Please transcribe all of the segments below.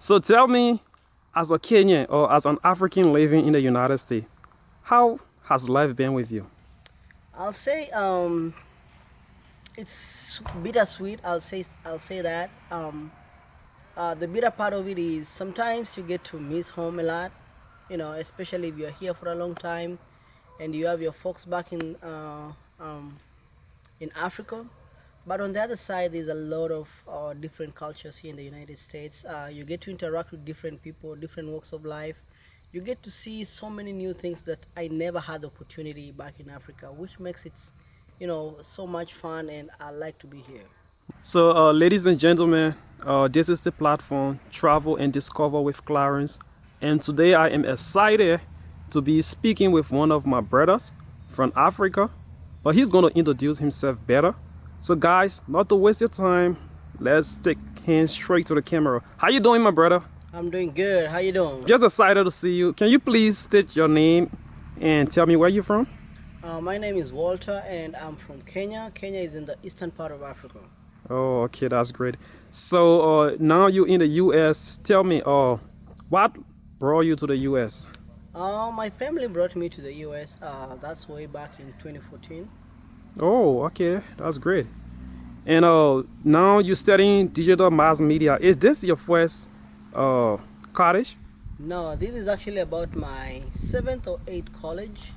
So tell me, as a Kenyan or as an African living in the United States, how has life been with you? I'll say it's bittersweet. I'll say that. The bitter part of it is sometimes you get to miss home a lot. Especially if you're here for a long time and you have your folks back in Africa. But on the other side, there's a lot of different cultures here in the United States. You get to interact with different people, different walks of life. You get to see so many new things that I never had the opportunity back in Africa, which makes it, so much fun, and I like to be here. So, ladies and gentlemen, this is the platform Travel and Discover with Clarence. And today I am excited to be speaking with one of my brothers from Africa, but he's going to introduce himself better. So guys, not to waste your time, let's take him straight to the camera. How you doing, my brother? I'm doing good. How you doing? Just excited to see you. Can you please state your name and tell me where you're from? My name is Walter, and I'm from Kenya. Kenya is in the eastern part of Africa. Oh, okay, that's great. So now you're in the U.S. Tell me, what brought you to the U.S.? My family brought me to the U.S. That's way back in 2014. Oh, okay, that's great. And now you're studying digital mass media. Is this your first college? No, this is actually about my seventh or eighth college.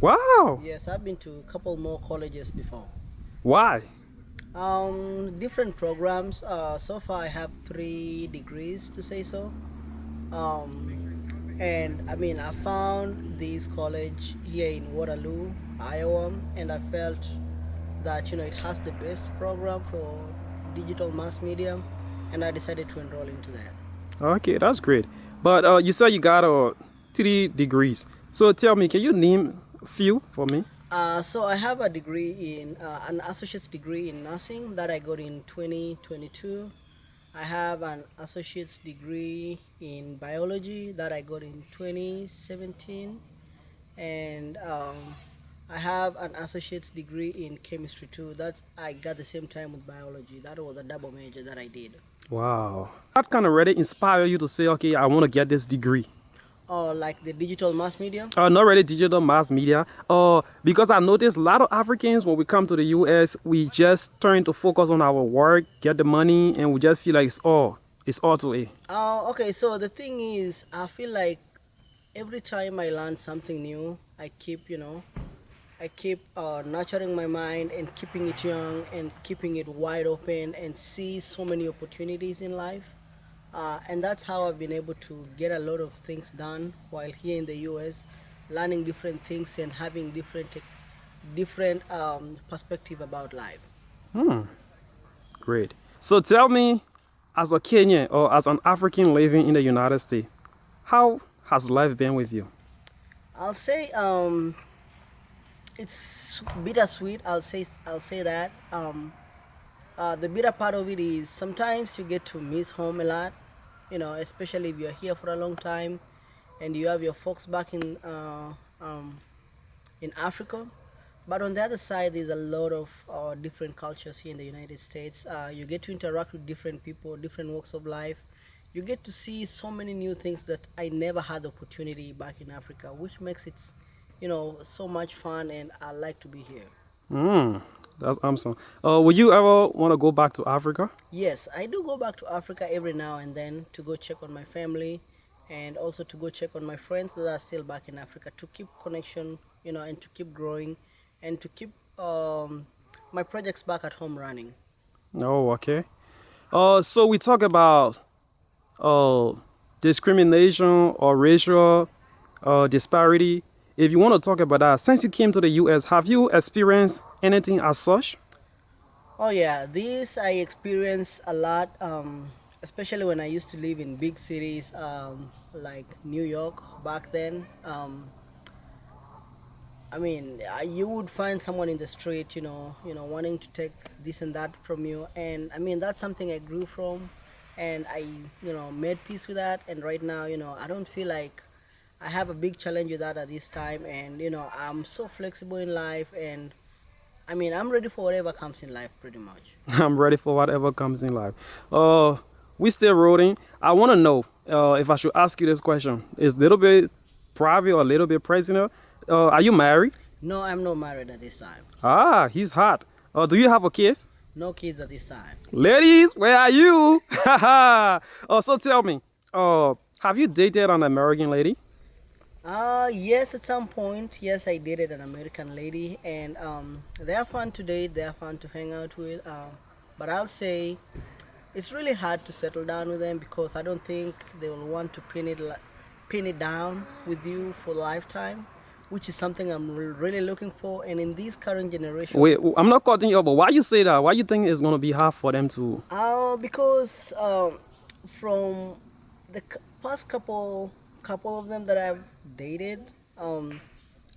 Wow. Yes, I've been to a couple more colleges before. Why? Different programs. So far, I have 3 degrees to say so. Um, and I mean, I found this college here in Waterloo, Iowa, and I felt that it has the best program for digital mass media, and I decided to enroll into that. Okay, that's great. But you said you got 3 degrees. So tell me, can you name a few for me? So I have a degree in an associate's degree in nursing that I got in 2022. I have an associate's degree in biology that I got in 2017, and I have an associate's degree in chemistry too. That I got the same time with biology. That was a double major that I did. Wow. What kind of really inspire you to say, okay, I want to get this degree? Or like the digital mass media. Not really digital mass media. Because I noticed a lot of Africans, when we come to the US, we just turn to focus on our work, get the money, and we just feel like it's all to it. Okay. So the thing is, I feel like every time I learn something new, I keep nurturing my mind and keeping it young and keeping it wide open and see so many opportunities in life. And that's how I've been able to get a lot of things done while here in the US, learning different things and having different perspective about life. Hmm, great. So tell me, as a Kenyan or as an African living in the United States, how has life been with you? I'll say it's bittersweet. I'll say that. The bitter part of it is sometimes you get to miss home a lot. Especially if you're here for a long time and you have your folks back in Africa. But on the other side, there's a lot of different cultures here in the United States. You get to interact with different people, different walks of life. You get to see so many new things that I never had the opportunity back in Africa, which makes it, so much fun, and I like to be here. Hmm, that's awesome. Would you ever want to go back to Africa? Yes, I do go back to Africa every now and then to go check on my family and also to go check on my friends that are still back in Africa to keep connection, and to keep growing and to keep my projects back at home running. Oh, okay. So we talk about uh, discrimination or racial disparity. If you want to talk about that, since you came to the US, have you experienced anything as such? Oh yeah, this I experience a lot, especially when I used to live in big cities like New York back then. I mean, you would find someone in the street, wanting to take this and that from you, and I mean that's something I grew from, and I, made peace with that. And right now, I don't feel like I have a big challenge with that at this time, and I'm so flexible in life, and I mean I'm ready for whatever comes in life, pretty much. I'm ready for whatever comes in life. We still rolling. I want to know if I should ask you this question. It's a little bit private or a little bit personal. Are you married? No, I'm not married at this time. Ah, he's hot. Do you have a kid? No kids at this time. Ladies, where are you? So tell me, have you dated an American lady? Yes, at some point, yes, I dated an American lady, and they are fun to date. They are fun to hang out with. But I'll say it's really hard to settle down with them because I don't think they will want to pin it down with you for lifetime, which is something I'm really looking for. And in this current generation, Wait, I'm not cutting you off, but why you say that? Why you think it's gonna be hard for them to? because from the past couple of them that I've dated,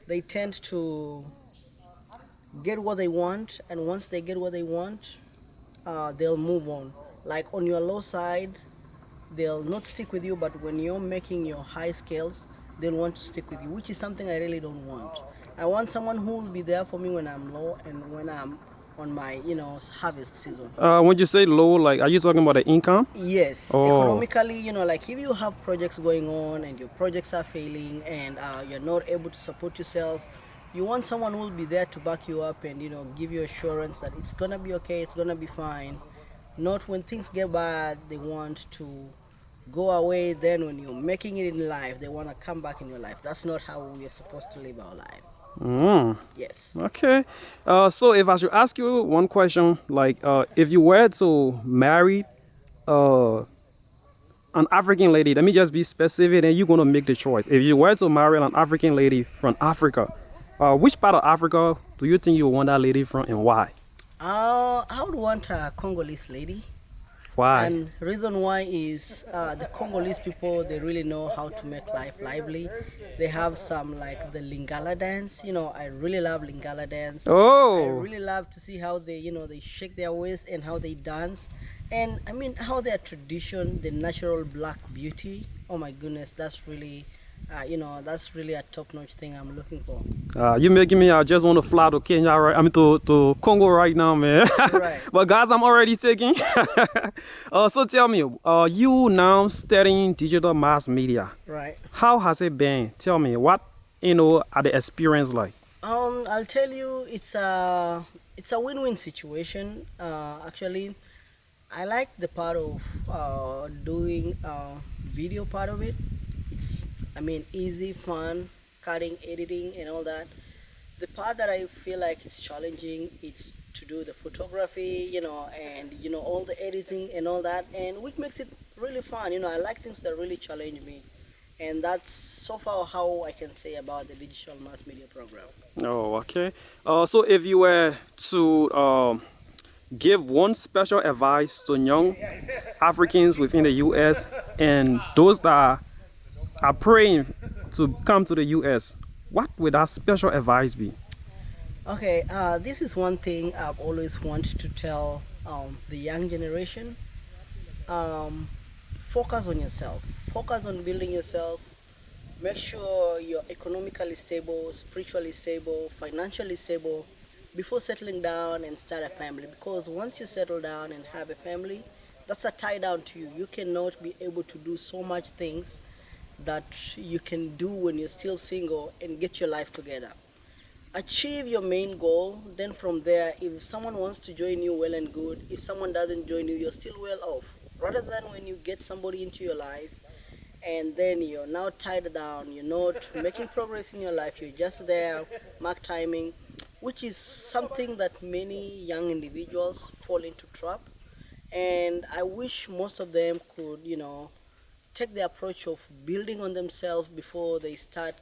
they tend to get what they want, and once they get what they want, they'll move on. Like on your low side, they'll not stick with you, but when you're making your high scales, they'll want to stick with you, which is something I really don't want. I want someone who will be there for me when I'm low and when I'm on my, harvest season. When you say low, like, are you talking about the income? Yes, Oh. economically, like if you have projects going on and your projects are failing and you're not able to support yourself, you want someone who will be there to back you up and give you assurance that it's gonna be okay, it's gonna be fine. Not when things get bad, they want to go away. Then when you're making it in life, they want to come back in your life. That's not how we're supposed to live our life. Yes. Okay. So if I should ask you one question, like, if you were to marry an African lady, let me just be specific, and you're gonna make the choice. If you were to marry an African lady from Africa, which part of Africa do you think you want that lady from, and why? I would want a Congolese lady. Why? And reason why is the Congolese people, they really know how to make life lively. They have some like the Lingala dance. I really love Lingala dance. I Oh, really love to see how they shake their waist and how they dance. And I mean how their tradition, the natural black beauty. Oh my goodness, that's really that's really a top-notch thing I'm looking for. you making me. I just want to fly to Kenya, right? I mean to Congo right now, man. Right. But guys, I'm already taking. So tell me, you now studying digital mass media. Right. How has it been? Tell me what are the experience like? I'll tell you, it's a win-win situation. Actually, I like the part of doing video part of it. I mean, easy, fun, cutting, editing, and all that. The part that I feel like is challenging is to do the photography, and all the editing and all that, and which makes it really fun. I like things that really challenge me, and that's so far how I can say about the digital mass media program. Oh, okay. So if you were to give one special advice to young Africans within the U.S. and those that are praying to come to the U.S., what would that special advice be? Okay, this is one thing I've always wanted to tell the young generation. Focus on yourself. Focus on building yourself. Make sure you're economically stable, spiritually stable, financially stable before settling down and start a family. Because once you settle down and have a family, that's a tie down to you. You cannot be able to do so much things that you can do when you're still single and get your life together. Achieve your main goal, then from there, if someone wants to join you, well and good. If someone doesn't join you, you're still well off. Rather than when you get somebody into your life and then you're now tied down, you're not making progress in your life, you're just there, mark timing, which is something that many young individuals fall into trap. And I wish most of them could, take the approach of building on themselves before they start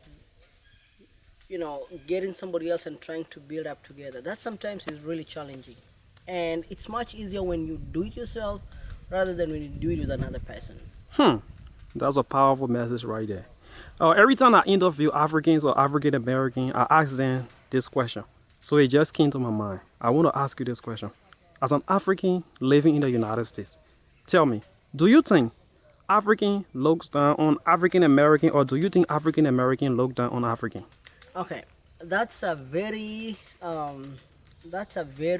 getting somebody else and trying to build up together. That sometimes is really challenging, and it's much easier when you do it yourself rather than when you do it with another person. That's a powerful message right there. Every time I interview Africans or African American, I ask them this question, so it just came to my mind. I want to ask you this question: as an African living in the United States, tell me, do you think African looks down on African American, or do you think African American look down on African? Okay, that's a very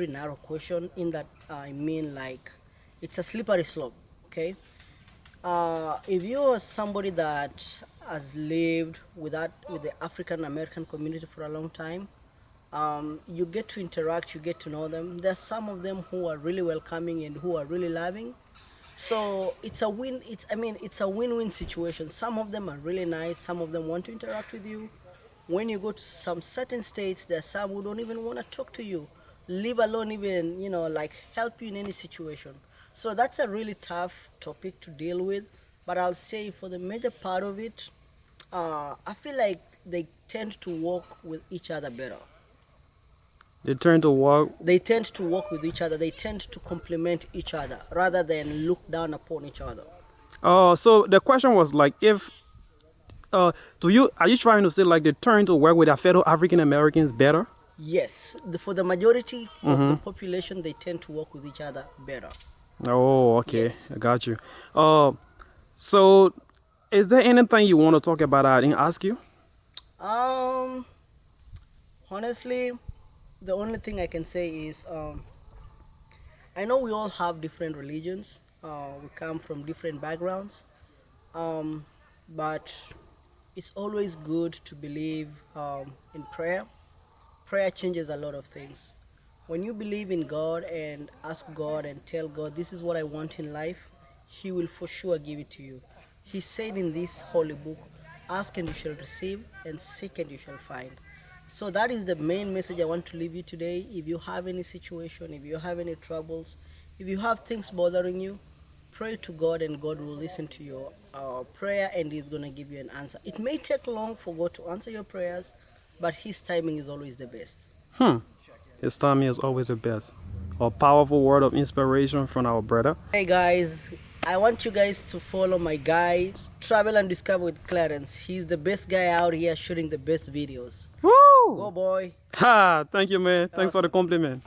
narrow question. In that, I mean, like, it's a slippery slope. Okay, If you are somebody that has lived with the African American community for a long time, you get to interact, you get to know them. There's some of them who are really welcoming and who are really loving. So it's a win. It's a win-win situation. Some of them are really nice. Some of them want to interact with you. When you go to some certain states, there's some who don't even want to talk to you, leave alone even like help you in any situation. So that's a really tough topic to deal with. But I'll say for the major part of it, I feel like they tend to work with each other better. They turn to work. They tend to work with each other. They tend to complement each other rather than look down upon each other. So the question was like, if are you trying to say like they turn to work with their fellow African Americans better? Yes, for the majority of the population, they tend to work with each other better. Oh, okay, Yes. I got you. So is there anything you want to talk about that I didn't ask you? Honestly, the only thing I can say is I know we all have different religions. We come from different backgrounds, but it's always good to believe in prayer. Prayer changes a lot of things. When you believe in God and ask God and tell God, this is what I want in life, He will for sure give it to you. He said in this holy book, ask and you shall receive, and seek and you shall find. So that is the main message I want to leave you today. If you have any situation, if you have any troubles, if you have things bothering you, pray to God and God will listen to your prayer and He's going to give you an answer. It may take long for God to answer your prayers, but His timing is always the best. His timing is always the best. A powerful word of inspiration from our brother. Hey guys, I want you guys to follow my guy, Travel and Discover with Clarence. He's the best guy out here shooting the best videos. Woo! Go boy. Ha! Thank you, man. Thanks for the compliment.